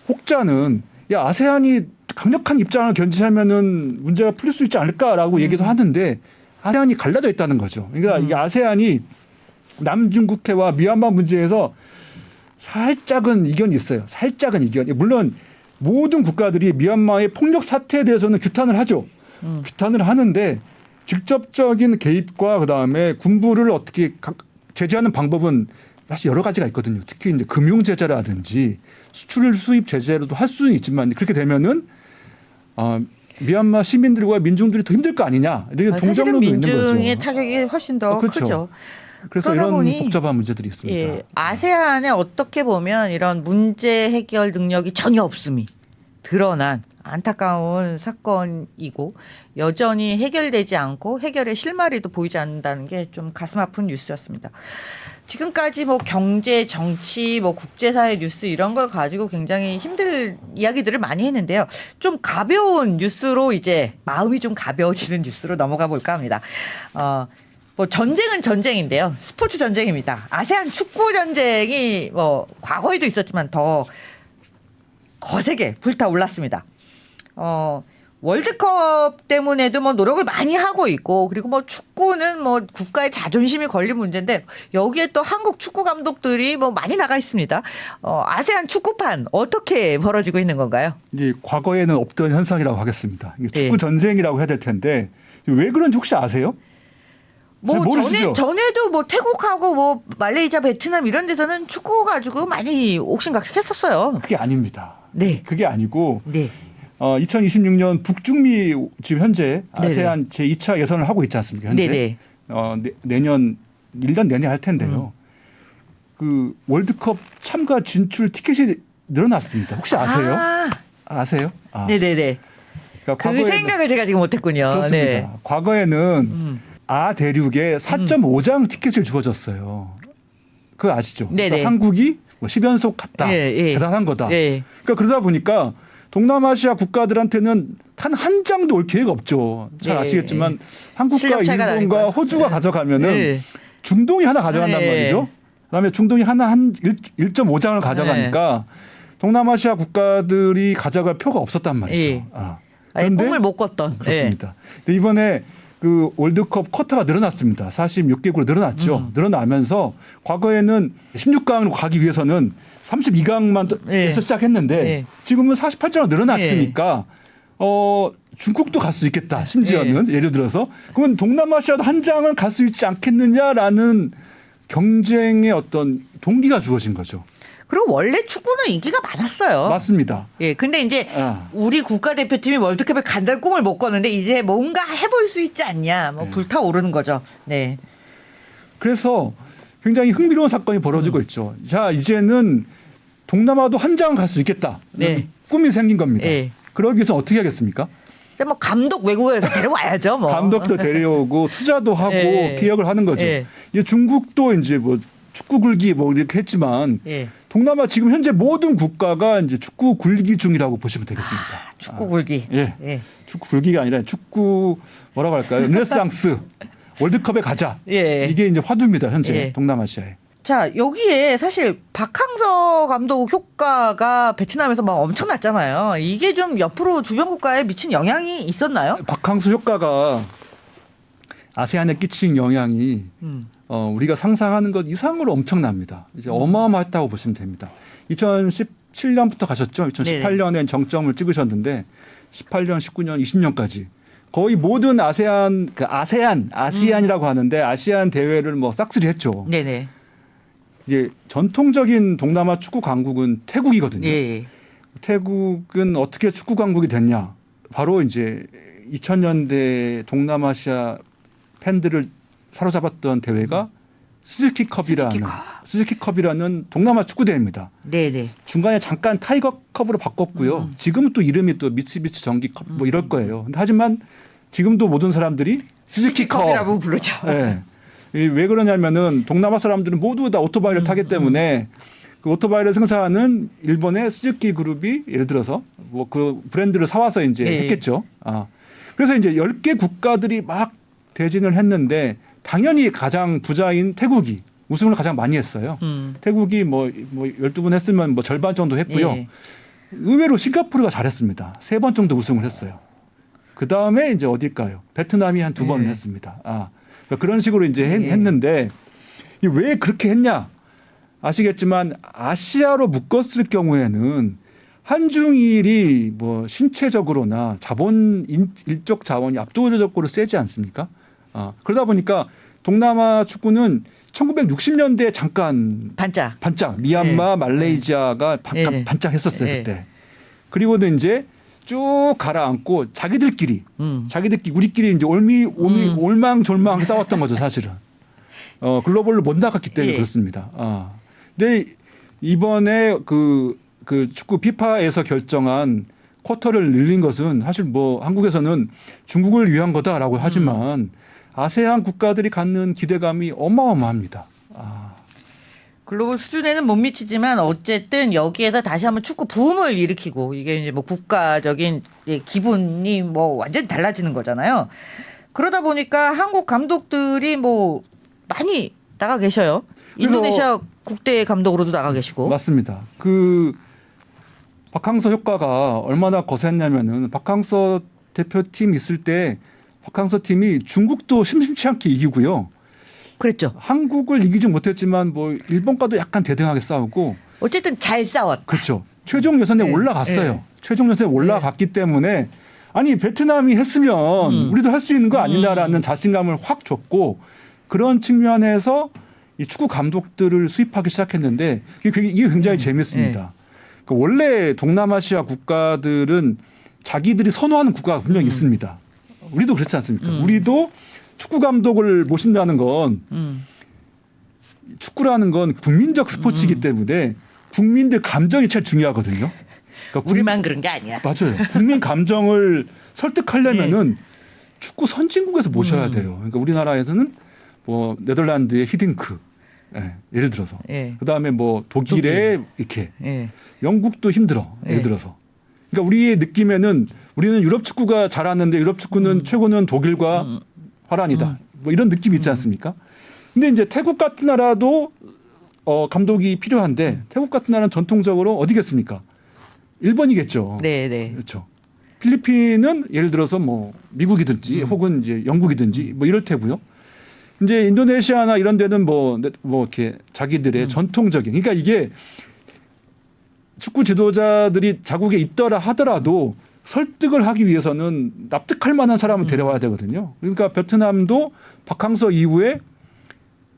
혹자는 야 아세안이 강력한 입장을 견지하면은 문제가 풀릴 수 있지 않을까라고 얘기도 하는데 아세안이 갈라져 있다는 거죠. 그러니까 이게 아세안이 남중국해와 미얀마 문제에서 살짝은 이견이 있어요. 살짝은 이견이. 물론 모든 국가들이 미얀마의 폭력 사태에 대해서는 규탄을 하죠. 규탄을 하는데 직접적인 개입과 그다음에 군부를 어떻게 제재하는 방법은 사실 여러 가지가 있거든요. 특히 이제 금융 제재라든지 수출 수입 제재로도 할 수는 있지만 그렇게 되면은 미얀마 시민들과 민중들이 더 힘들 거 아니냐 이렇게 동정론도 있는 거죠. 민중의 타격이 훨씬 더 그렇죠. 크죠. 그래서 이런 복잡한 문제들이 있습니다. 예, 아세안에 어떻게 보면 이런 문제 해결 능력이 전혀 없음이 드러난 안타까운 사건이고 여전히 해결되지 않고 해결의 실마리도 보이지 않는다는 게 좀 가슴 아픈 뉴스였습니다. 지금까지 뭐 경제, 정치, 뭐 국제사회 뉴스 이런 걸 가지고 굉장히 힘들 이야기들을 많이 했는데요. 좀 가벼운 뉴스로 이제 마음이 좀 가벼워지는 뉴스로 넘어가 볼까 합니다. 뭐 전쟁은 전쟁인데요. 스포츠 전쟁입니다. 아세안 축구 전쟁이 뭐 과거에도 있었지만 더 거세게 불타올랐습니다. 월드컵 때문에도 뭐 노력을 많이 하고 있고 그리고 뭐 축구는 뭐 국가의 자존심이 걸린 문제인데 여기에 또 한국 축구 감독들이 뭐 많이 나가 있습니다. 아세안 축구판 어떻게 벌어지고 있는 건가요? 이제 과거에는 없던 현상이라고 하겠습니다. 이게 축구 전쟁이라고 해야 될 텐데 왜 그런지 혹시 아세요? 뭐 모르시죠? 전에도 뭐 태국하고 뭐 말레이시아, 베트남 이런 데서는 축구 가지고 많이 옥신각신했었어요. 그게 아닙니다. 네. 그게 아니고 네. 2026년 북중미 지금 현재 아세안 제2차 예선을 하고 있지 않습니까? 현재 네네. 내년 1년 내내 할 텐데요. 그 월드컵 참가 진출 티켓이 늘어났습니다. 혹시 아세요? 아세요? 네네네. 그러니까 그 생각을 제가 지금 못했군요. 그렇습니다. 네. 과거에는 아 대륙에 4.5장 티켓을 주어졌어요. 그거 아시죠? 그래서 한국이 뭐 10연속 갔다. 대단한 거다. 그러니까 그러다 보니까 동남아시아 국가들한테는 단 한 장도 올 기회가 없죠. 잘 아시겠지만 한국과 일본과 호주가 가져가면은 중동이 하나 가져간단 말이죠. 그다음에 중동이 하나 한 1.5장을 가져가니까 동남아시아 국가들이 가져갈 표가 없었단 말이죠. 그런데 꿈을 못 꿨던. 그렇습니다. 근데 이번에 그 월드컵 쿼터가 늘어났습니다. 46개국으로 늘어났죠. 늘어나면서 과거에는 16강으로 가기 위해서는 32강만 해서 시작했는데 지금은 48장으로 늘어났으니까 중국도 갈 수 있겠다. 심지어는 예를 들어서 그러면 동남아시아도 한 장을 갈 수 있지 않겠느냐라는 경쟁의 어떤 동기가 주어진 거죠. 그리고 원래 축구는 인기가 많았어요. 맞습니다. 예, 근데 이제 우리 국가대표팀이 월드컵에 간다는 꿈을 못 꿨는데 이제 뭔가 해볼 수 있지 않냐, 뭐 불타오르는 거죠. 네. 그래서 굉장히 흥미로운 사건이 벌어지고 있죠. 자, 이제는 동남아도 한 장은 갈 수 있겠다. 꿈이 생긴 겁니다. 그러기 위해서 어떻게 하겠습니까? 뭐 감독 외국에서 데려와야죠. 뭐. 감독도 데려오고 투자도 하고 개혁을 하는 거죠. 이제 중국도 이제 뭐 축구 굴기 뭐 이렇게 했지만 동남아 지금 현재 모든 국가가 이제 축구 굴기 중이라고 보시면 되겠습니다. 축구 굴기. 축구 굴기가 아니라 축구 뭐라고 할까요? 르네상스 월드컵에 가자. 이게 이제 화두입니다. 현재 동남아시아에. 자, 여기에 사실 박항서 감독 효과가 베트남에서 막 엄청났잖아요. 이게 좀 옆으로 주변 국가에 미친 영향이 있었나요? 박항서 효과가 아세안에 끼친 영향이 우리가 상상하는 것 이상으로 엄청납니다. 이제 어마어마했다고 보시면 됩니다. 2017년부터 가셨죠. 2018년엔 정점을 찍으셨는데 18년, 19년, 20년까지 거의 모든 아세안이라고 하는데 아시안 대회를 뭐 싹쓸이 했죠. 네네. 이제 전통적인 동남아 축구 강국은 태국이거든요. 예. 태국은 어떻게 축구 강국이 됐냐? 바로 이제 2000년대 동남아시아 팬들을 사로잡았던 대회가 스즈키컵이라는 동남아 축구 대회입니다. 네네. 중간에 잠깐 타이거컵으로 바꿨고요. 지금은 또 이름이 또 미쓰비시 전기컵 뭐 이럴 거예요. 근데 하지만 지금도 모든 사람들이 스즈키컵이라고 부르죠. 네. 왜 그러냐면은 동남아 사람들은 모두 다 오토바이를 타기 때문에 그 오토바이를 생산하는 일본의 스즈키 그룹이 예를 들어서 뭐 그 브랜드를 사와서 이제 했겠죠. 그래서 이제 10개 국가들이 막 대진을 했는데 당연히 가장 부자인 태국이 우승을 가장 많이 했어요. 태국이 뭐 12번 했으면 뭐 절반 정도 했고요. 예. 의외로 싱가포르가 잘했습니다. 3번 정도 우승을 했어요. 그 다음에 이제 어딜까요? 베트남이 한 2번을 했습니다. 그러니까 그런 식으로 이제 했는데 왜 그렇게 했냐? 아시겠지만 아시아로 묶었을 경우에는 한중일이 뭐 신체적으로나 인적 자원이 압도적으로 세지 않습니까? 그러다 보니까 동남아 축구는 1960년대에 잠깐 반짝 미얀마, 말레이시아가 반짝했었어요 그때. 그리고는 이제 쭉 가라앉고 자기들끼리 우리끼리 이제 올망졸망 싸웠던 거죠 사실은. 글로벌로 못 나갔기 때문에 그렇습니다. 근데 이번에 그 축구 피파에서 결정한 쿼터를 늘린 것은 사실 뭐 한국에서는 중국을 위한 거다라고 하지만 아세안 국가들이 갖는 기대감이 어마어마합니다. 글로벌 수준에는 못 미치지만 어쨌든 여기에서 다시 한번 축구 붐을 일으키고 이게 이제 뭐 국가적인 기분이 뭐 완전히 달라지는 거잖아요. 그러다 보니까 한국 감독들이 뭐 많이 나가 계셔요. 인도네시아 국대 감독으로도 나가 계시고. 맞습니다. 그 박항서 효과가 얼마나 거셌냐면은 박항서 대표팀 있을 때 박항서 팀이 중국도 심심치 않게 이기고요. 그랬죠. 한국을 이기지 못했지만 뭐 일본과도 약간 대등하게 싸우고. 어쨌든 잘 싸웠다. 그렇죠. 최종 예선에 올라갔어요. 최종 예선에 올라갔기 때문에 아니 베트남이 했으면 우리도 할 수 있는 거 아니냐라는 자신감을 확 줬고 그런 측면에서 이 축구 감독들을 수입하기 시작했는데 이게 굉장히 재밌습니다. 그러니까 원래 동남아시아 국가들은 자기들이 선호하는 국가가 분명히 있습니다. 우리도 그렇지 않습니까? 우리도 축구 감독을 모신다는 건 축구라는 건 국민적 스포츠이기 때문에 국민들 감정이 제일 중요하거든요. 그러니까 우리만 그런 게 아니야. 맞아요. 국민 감정을 설득하려면은 축구 선진국에서 모셔야 돼요. 그러니까 우리나라에서는 뭐 네덜란드의 히딩크, 예를 들어서, 그다음에 뭐 독일의 이렇게, 영국도 힘들어, 예를 들어서. 그러니까 우리의 느낌에는 우리는 유럽 축구가 잘하는데 유럽 축구는 최고는 독일과 화란이다. 뭐 이런 느낌이 있지 않습니까? 근데 이제 태국 같은 나라도 감독이 필요한데 태국 같은 나라는 전통적으로 어디겠습니까? 일본이겠죠. 네. 그렇죠. 필리핀은 예를 들어서 뭐 미국이든지 혹은 이제 영국이든지 뭐 이럴 테고요. 이제 인도네시아나 이런 데는 뭐 이렇게 자기들의 전통적인 그러니까 이게 축구 지도자들이 자국에 있더라 하더라도 설득을 하기 위해서는 납득할 만한 사람을 데려와야 되거든요. 그러니까 베트남도 박항서 이후에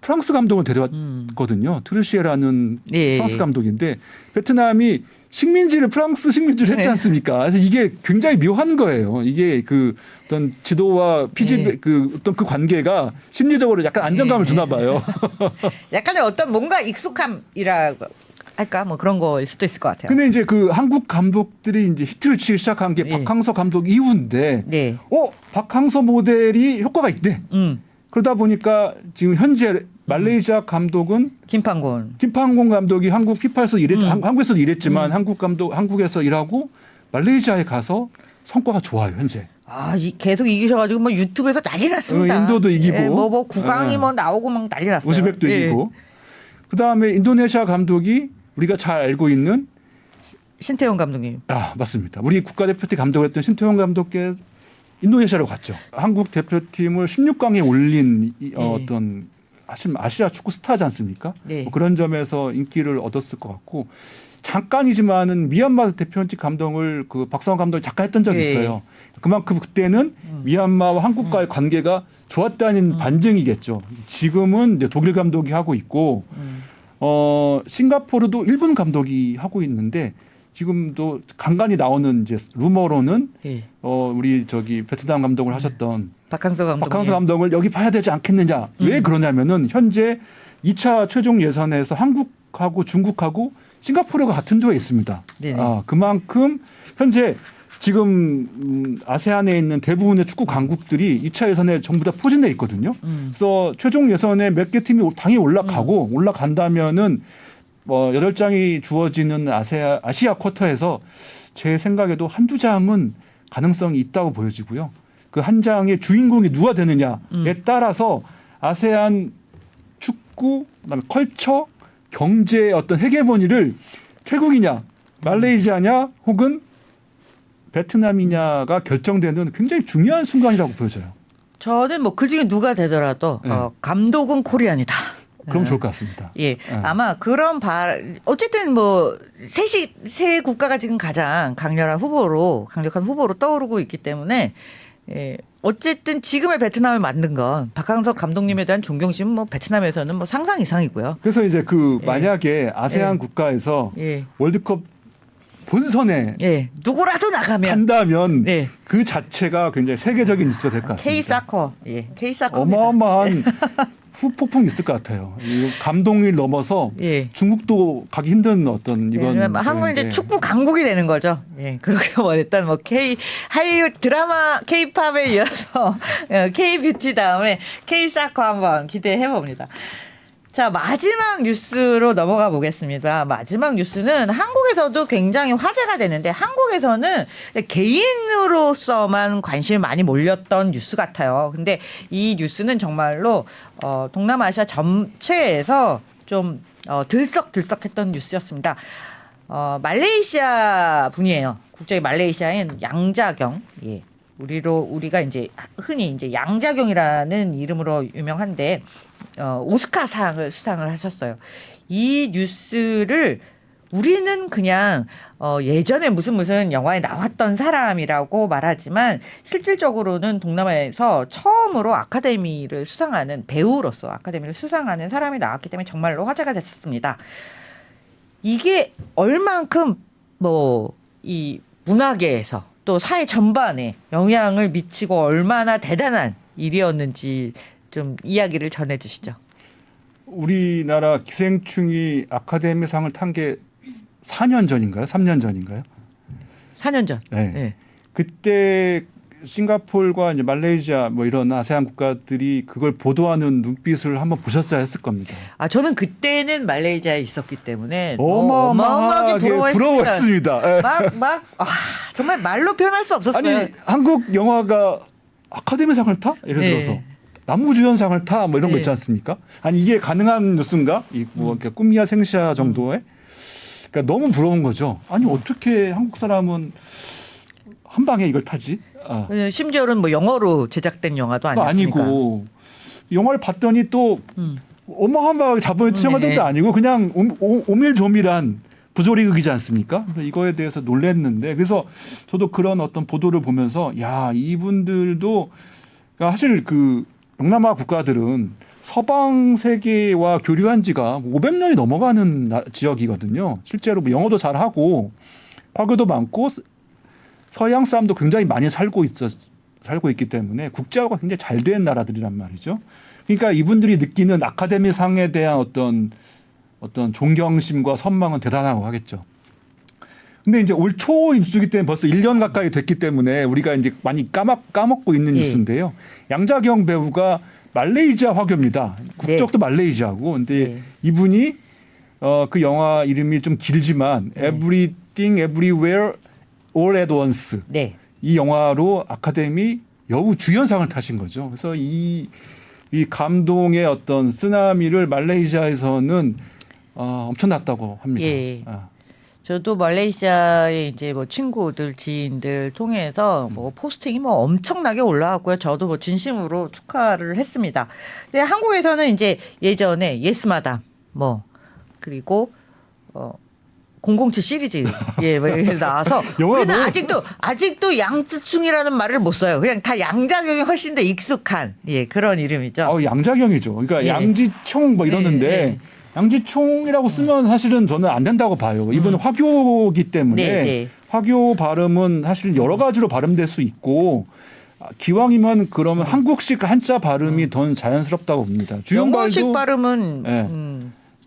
프랑스 감독을 데려왔거든요. 트르시에라는 프랑스 감독인데 베트남이 프랑스 식민지를 했지 않습니까? 그래서 이게 굉장히 묘한 거예요. 이게 그 어떤 지도와 어떤 그 관계가 심리적으로 약간 안정감을 주나 봐요. 약간의 어떤 뭔가 익숙함이라고 할까 뭐 그런 거일 수도 있을 것 같아요. 근데 이제 그 한국 감독들이 이제 히트를 치기 시작한 게 박항서 감독 이후인데, 박항서 모델이 효과가 있대. 그러다 보니까 지금 현재 말레이시아 감독은 김판곤 감독이 한국 피파에서 한국에서도 일했지만 한국에서 일하고 말레이시아에 가서 성과가 좋아요 현재. 계속 이기셔가지고 뭐 유튜브에서 난리 났습니다. 인도도 이기고, 뭐 국강이 뭐 나오고 막 난리 났어요. 우즈벡도 이기고. 그 다음에 인도네시아 감독이 우리가 잘 알고 있는 신태용 감독님. 맞습니다. 우리 국가대표팀 감독을 했던 신태용 감독께 인도네시아로 갔죠. 한국 대표팀을 16강에 올린 어떤 아시아 축구 스타지 않습니까? 네. 뭐 그런 점에서 인기를 얻었을 것 같고 잠깐이지만은 미얀마 대표팀 감독을 그 박성환 감독이 잠깐 했던 적이 네. 있어요. 그만큼 그때는 미얀마와 한국과의 관계가 좋았다는 반증이겠죠. 지금은 이제 독일 감독이 하고 있고 싱가포르도 일본 감독이 하고 있는데 지금도 간간히 나오는 이제 루머로는 예. 우리 저기 베트남 감독을 하셨던 박항서 감독. 박항서 감독을 여기 봐야 되지 않겠느냐. 왜 그러냐면은 현재 2차 최종 예선에서 한국하고 중국하고 싱가포르가 같은 조에 있습니다. 네네. 그만큼 현재 지금 아세안에 있는 대부분의 축구 강국들이 2차 예선에 전부 다 포진돼 있거든요. 그래서 최종 예선에 몇 개 팀이 당연히 올라가고 올라간다면은 뭐 8장이 주어지는 아시아 쿼터에서 제 생각에도 한두 장은 가능성이 있다고 보여지고요. 그 한 장의 주인공이 누가 되느냐에 따라서 아세안 축구, 그다음에 컬처, 경제의 어떤 헤게모니를 태국이냐, 말레이시아냐, 혹은 베트남이냐가 결정되는 굉장히 중요한 순간이라고 보여져요. 저는 뭐 그중에 누가 되더라도 네. 감독은 코리안이다. 그럼 좋을 것 같습니다. 예, 아마 그런 어쨌든 뭐 세 국가가 지금 가장 강력한 후보로 떠오르고 있기 때문에 예, 어쨌든 지금의 베트남을 만든 건 박항석 감독님에 대한 존경심은 뭐 베트남에서는 뭐 상상 이상이고요. 그래서 이제 만약에 아세안 국가에서 예. 월드컵 본선에 예, 누구라도 나가면 간다면 네. 그 자체가 굉장히 세계적인 뉴스가 될 것 같습니다. K-사커, 예, K-사커 어마어마한 후폭풍이 있을 것 같아요. 이 감동을 넘어서 예. 중국도 가기 힘든 어떤 이건 한국은 이제 축구 강국이 되는 거죠. 예, 그렇게 일단 뭐 한류 드라마 K-팝에 이어서 K-뷰티 다음에 K-사커 한번 기대해 봅니다. 자, 마지막 뉴스로 넘어가 보겠습니다. 마지막 뉴스는 한국에서도 굉장히 화제가 되는데 한국에서는 개인으로서만 관심이 많이 몰렸던 뉴스 같아요. 근데 이 뉴스는 정말로 동남아시아 전체에서 좀 들썩들썩했던 뉴스였습니다. 말레이시아 분이에요. 국적이 말레이시아인 양자경. 예. 우리가 이제 흔히 이제 양자경이라는 이름으로 유명한데 오스카상을 수상을 하셨어요. 이 뉴스를 우리는 그냥 예전에 무슨 영화에 나왔던 사람이라고 말하지만 실질적으로는 동남아에서 처음으로 아카데미를 수상하는 배우로서 아카데미를 수상하는 사람이 나왔기 때문에 정말로 화제가 됐었습니다. 이게 얼만큼 이 문화계에서 또 사회 전반에 영향을 미치고 얼마나 대단한 일이었는지 좀 이야기를 전해 주시죠. 우리나라 기생충이 아카데미상을 탄 게 4년 전인가요? 3년 전인가요? 4년 전. 네. 네. 그때 싱가포르와 이제 말레이시아 뭐 이런 아세안 국가들이 그걸 보도하는 눈빛을 한번 보셨어야 했을 겁니다. 저는 그때는 말레이시아에 있었기 때문에 어마어마하게 부러워했습니다. 네. 정말 말로 표현할 수 없었어요. 아니 한국 영화가 아카데미상을 타? 예를 들어서 네. 남우주연상을 타? 뭐 이런 거 네. 있지 않습니까? 아니 이게 가능한 뉴스인가? 꿈이야 생시야 정도의? 그러니까 너무 부러운 거죠. 아니 어떻게 한국 사람은 한 방에 이걸 타지? 심지어는 뭐 영어로 제작된 영화도 아니었으니까. 아니고 영화를 봤더니 또 어마어마하게 자본이 투영한 것도 아니고 그냥 오밀조밀한 부조리극이지 않습니까? 이거에 대해서 놀랐는데 그래서 저도 그런 어떤 보도를 보면서 야 이분들도 그러니까 사실 그 동남아 국가들은 서방 세계와 교류한 지가 500년이 넘어가는 지역이거든요. 실제로 뭐 영어도 잘하고 화교도 많고 서양 사람도 굉장히 많이 살고 있기 때문에 국제화가 굉장히 잘 된 나라들이란 말이죠. 그러니까 이분들이 느끼는 아카데미상에 대한 어떤 존경심과 선망은 대단하고 하겠죠. 근데 이제 올 초 뉴스이기 때문에 벌써 1년 가까이 됐기 때문에 우리가 이제 많이 까먹고 있는 뉴스인데요. 양자경 배우가 말레이시아 화교입니다. 국적도 말레이시아고. 근데 이분이 그 영화 이름이 좀 길지만 Everything Everywhere All at Once. 이 영화로 아카데미 여우 주연상을 타신 거죠. 그래서 이 감동의 어떤 쓰나미를 말레이시아에서는 엄청났다고 합니다. 저도 말레이시아의 이제 뭐 친구들, 지인들 통해서 뭐 포스팅이 뭐 엄청나게 올라왔고요. 저도 뭐 진심으로 축하를 했습니다. 근데 한국에서는 이제 예전에 예스마담 뭐 그리고 007 시리즈 예, 뭐 이렇게 나와서 영화가 우리는 너무- 아직도 양쯔충이라는 말을 못 써요. 그냥 다 양자경이 훨씬 더 익숙한 예, 그런 이름이죠. 양자경이죠. 그러니까 예. 양지총 뭐 이러는데 예. 양지총이라고 쓰면 사실은 저는 안 된다고 봐요. 이분은 화교기 때문에 네. 화교 발음은 사실 여러 가지로 발음될 수 있고 기왕이면 그러면 한국식 한자 발음이 더 자연스럽다고 봅니다. 영어식 주윤발도 발음은 예.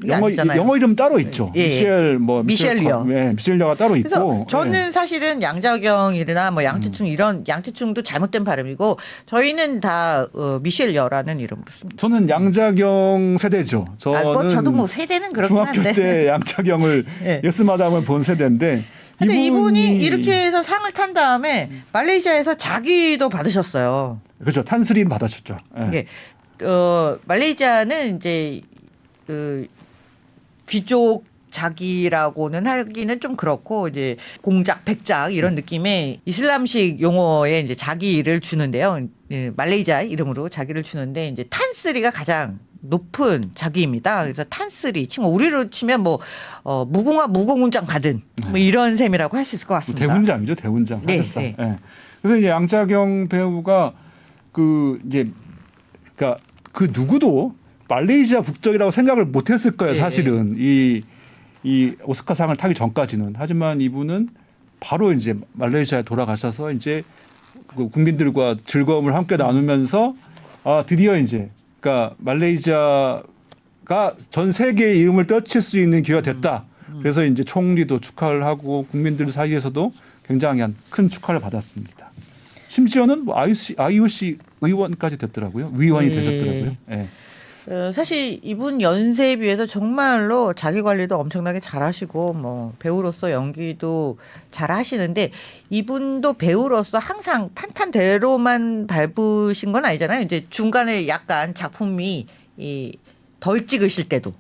이게 아니잖아요. 영어 이름 따로 있죠. 예. 미셸리어. 미셸리어가 따로 그래서 있고. 저는 사실은 양자경이나 뭐 양치충 이런 양치충도 잘못된 발음이고 저희는 다 미셸여라는 이름으로 씁니다. 저는 양자경 세대죠. 저는 저도 뭐 세대는 그렇긴 중학교 한데. 때 양자경을 예. 예스마담을 본 세대인데 근데 이분이 이렇게 해서 상을 탄 다음에 말레이시아에서 자기도 받으셨어요. 그렇죠. 탄스림 받아줬죠. 예. 이게 말레이시아는 이제 귀족 자기라고는 하기는 좀 그렇고 이제 공작, 백작 이런 느낌의 이슬람식 용어에 이제 자기를 주는데요. 예, 말레이시아 이름으로 자기를 주는데 이제 탄쓰리가 가장 높은 자기입니다. 그래서 탄쓰리 친구 우리로 치면 뭐 무궁화 무공훈장 받은 뭐 이런 셈이라고 할 수 있을 것 같습니다. 대훈장이죠. 대훈장 네, 사실상. 네. 예. 그래서 이제 양자경 배우가 그러니까 그 누구도 말레이시아 국적이라고 생각을 못했을 거예요. 네, 사실은 이 오스카상을 타기 전까지는. 하지만 이분은 바로 이제 말레이시아에 돌아가셔서 이제 그 국민들과 즐거움을 함께 나누면서 드디어 이제 그러니까 말레이시아가 전 세계의 이름을 떨칠 수 있는 기회가 됐다. 그래서 이제 총리도 축하를 하고 국민들 사이에서도 굉장히 큰 축하를 받았습니다. 심지어는 뭐 IOC 의원까지 됐더라고요. 위원이 네. 되셨더라고요. 예. 사실 이분 연세에 비해서 정말로 자기 관리도 엄청나게 잘하시고 뭐 배우로서 연기도 잘하시는데 이분도 배우로서 항상 탄탄대로만 밟으신 건 아니잖아요. 이제 중간에 약간 작품이 덜 찍으실 때도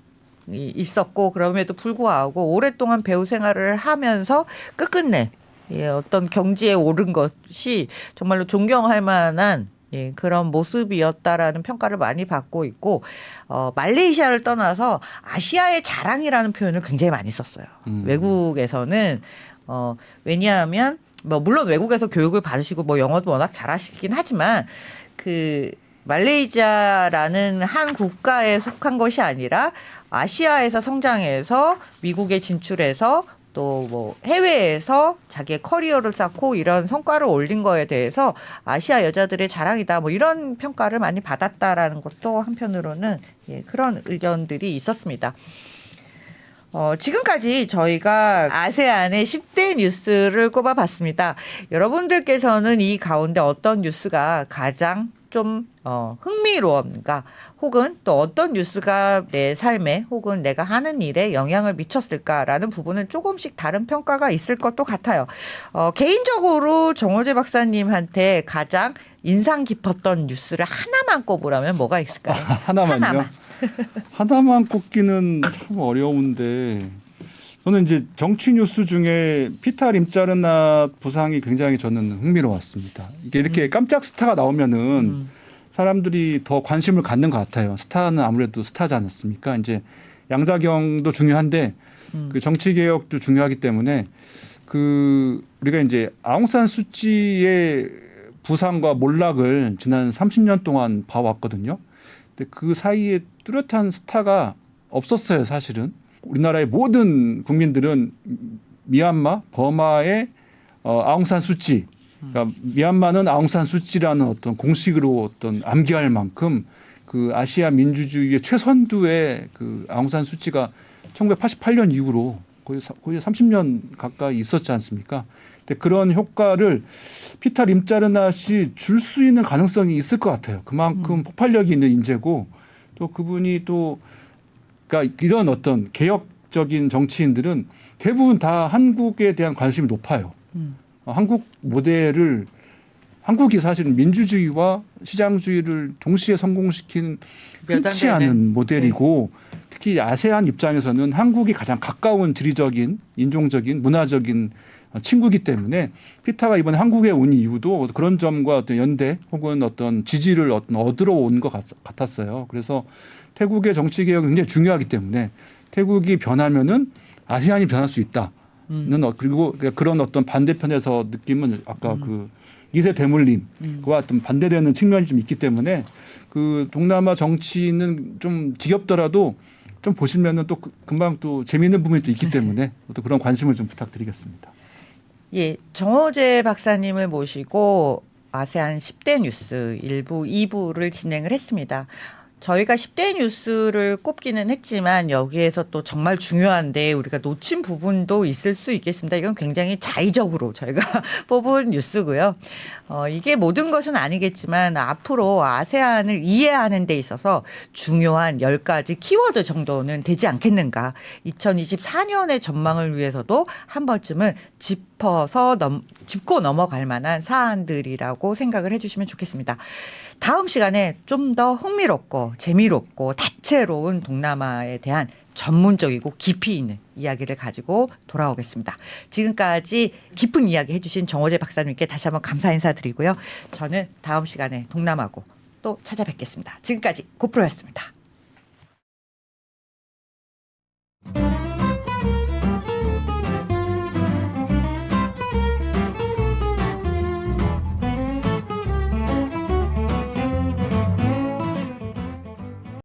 있었고 그럼에도 불구하고 오랫동안 배우 생활을 하면서 끝끝내 어떤 경지에 오른 것이 정말로 존경할 만한 그런 모습이었다라는 평가를 많이 받고 있고 말레이시아를 떠나서 아시아의 자랑이라는 표현을 굉장히 많이 썼어요. 외국에서는 왜냐하면 뭐 물론 외국에서 교육을 받으시고 뭐 영어도 워낙 잘하시긴 하지만 그 말레이시아라는 한 국가에 속한 것이 아니라 아시아에서 성장해서 미국에 진출해서 또 뭐 해외에서 자기의 커리어를 쌓고 이런 성과를 올린 거에 대해서 아시아 여자들의 자랑이다 뭐 이런 평가를 많이 받았다라는 것도 한편으로는 그런 의견들이 있었습니다. 지금까지 저희가 아세안의 10대 뉴스를 꼽아봤습니다. 여러분들께서는 이 가운데 어떤 뉴스가 가장 좀 흥미로운가 혹은 또 어떤 뉴스가 내 삶에 혹은 내가 하는 일에 영향을 미쳤을까라는 부분은 조금씩 다른 평가가 있을 것도 같아요. 개인적으로 정호재 박사님한테 가장 인상 깊었던 뉴스를 하나만 꼽으라면 뭐가 있을까요? 하나만요? 하나만 꼽기는 참 어려운데 저는 이제 정치 뉴스 중에 피타 림자르나 부상이 굉장히 저는 흥미로웠습니다. 이게 이렇게 깜짝 스타가 나오면은 사람들이 더 관심을 갖는 것 같아요. 스타는 아무래도 스타지 않습니까? 이제 양자경도 중요한데 그 정치 개혁도 중요하기 때문에 그 우리가 이제 아웅산 수치의 부상과 몰락을 지난 30년 동안 봐왔거든요. 근데 그 사이에 뚜렷한 스타가 없었어요, 사실은. 우리나라의 모든 국민들은 미얀마, 버마의 아웅산 수치, 그러니까 미얀마는 아웅산 수치라는 어떤 공식으로 어떤 암기할 만큼 그 아시아 민주주의의 최선두의 그 아웅산 수치가 1988년 이후로 거의 30년 가까이 있었지 않습니까? 근데 그런 효과를 피타 림자르나 씨 줄 수 있는 가능성이 있을 것 같아요. 그만큼 폭발력이 있는 인재고 또 그분이 또 그러니까 이런 어떤 개혁적인 정치인들은 대부분 다 한국에 대한 관심이 높아요. 한국 모델을 한국이 사실은 민주주의와 시장주의를 동시에 성공시킨 흔치 몇 않은 안 모델이고 특히 아세안 입장에서는 한국이 가장 가까운 지리적인, 인종적인, 문화적인 친구이기 때문에 피타가 이번에 한국에 온 이유도 그런 점과 어떤 연대 혹은 어떤 지지를 얻으러 온 것 같았어요. 그래서 태국의 정치 개혁이 굉장히 중요하기 때문에 태국이 변하면은 아세안이 변할 수 있다. 그리고 그런 어떤 반대편에서 느낌은 아까 그 2세 대물림과 어떤 반대되는 측면이 좀 있기 때문에 그 동남아 정치는 좀 지겹더라도 좀 보시면은 또 금방 또 재미있는 부분이 또 있기 때문에 또 그런 관심을 좀 부탁드리겠습니다. 예, 정호재 박사님을 모시고 아세안 10대 뉴스 1부, 2부를 진행을 했습니다. 저희가 10대 뉴스를 꼽기는 했지만 여기에서 또 정말 중요한데 우리가 놓친 부분도 있을 수 있겠습니다. 이건 굉장히 자의적으로 저희가 뽑은 뉴스고요. 이게 모든 것은 아니겠지만 앞으로 아세안을 이해하는 데 있어서 중요한 10가지 키워드 정도는 되지 않겠는가. 2024년의 전망을 위해서도 한 번쯤은 짚고 넘어갈 만한 사안들이라고 생각을 해주시면 좋겠습니다. 다음 시간에 좀 더 흥미롭고 재미롭고 다채로운 동남아에 대한 전문적이고 깊이 있는 이야기를 가지고 돌아오겠습니다. 지금까지 깊은 이야기 해주신 정호재 박사님께 다시 한번 감사 인사드리고요. 저는 다음 시간에 동남아고 또 찾아뵙겠습니다. 지금까지 고프로였습니다.